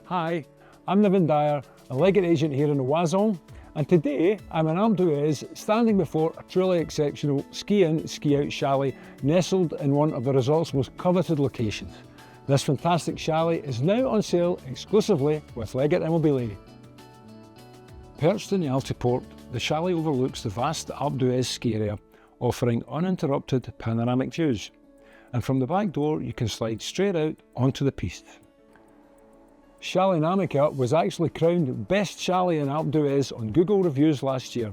Hi, I'm Nevin Dyer, a Leggett agent here in the Huez, and today I'm in Alpe Huez standing before a truly exceptional ski-in, ski-out chalet nestled in one of the resort's most coveted locations. This fantastic chalet is now on sale exclusively with Leggett Immobilier. Perched in the Altiport, the chalet overlooks the vast Alpe Huez ski area, offering uninterrupted panoramic views. And from the back door you can slide straight out onto the piste. Chalet Namica was actually crowned Best Chalet in Alpe Huez on Google Reviews last year.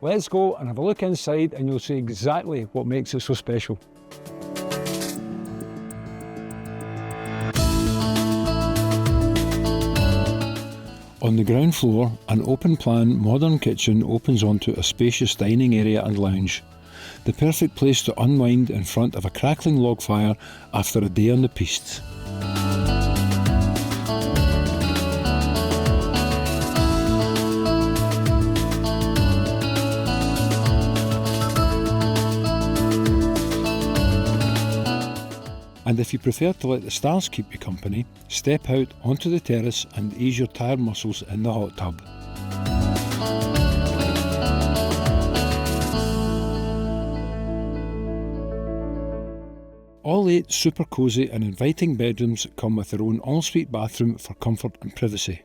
Let's go and have a look inside and you'll see exactly what makes it so special. On the ground floor, an open-plan modern kitchen opens onto a spacious dining area and lounge. The perfect place to unwind in front of a crackling log fire after a day on the piste. And if you prefer to let the stars keep you company, step out onto the terrace and ease your tired muscles in the hot tub. All 8 super cosy and inviting bedrooms come with their own ensuite bathroom for comfort and privacy.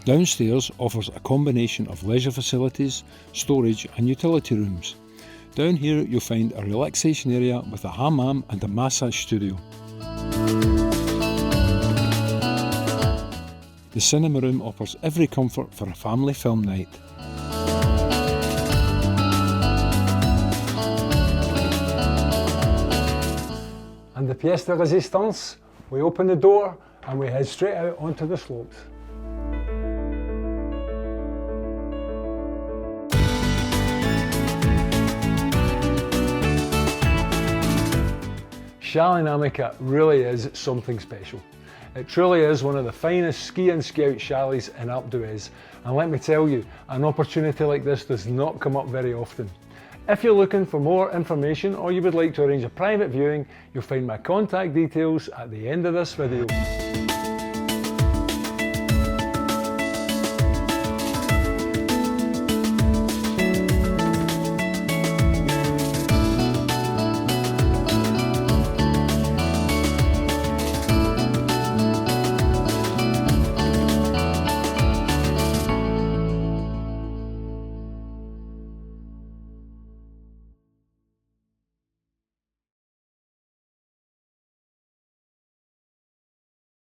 Downstairs offers a combination of leisure facilities, storage and utility rooms. Down here you'll find a relaxation area with a hammam and a massage studio. The cinema room offers every comfort for a family film night. And the pièce de résistance, we open the door and we head straight out onto the slopes. Chalet Namica really is something special. It truly is one of the finest ski-in, ski-out chalets in Alpe Huez, and let me tell you, an opportunity like this does not come up very often. If you're looking for more information or you would like to arrange a private viewing, you'll find my contact details at the end of this video.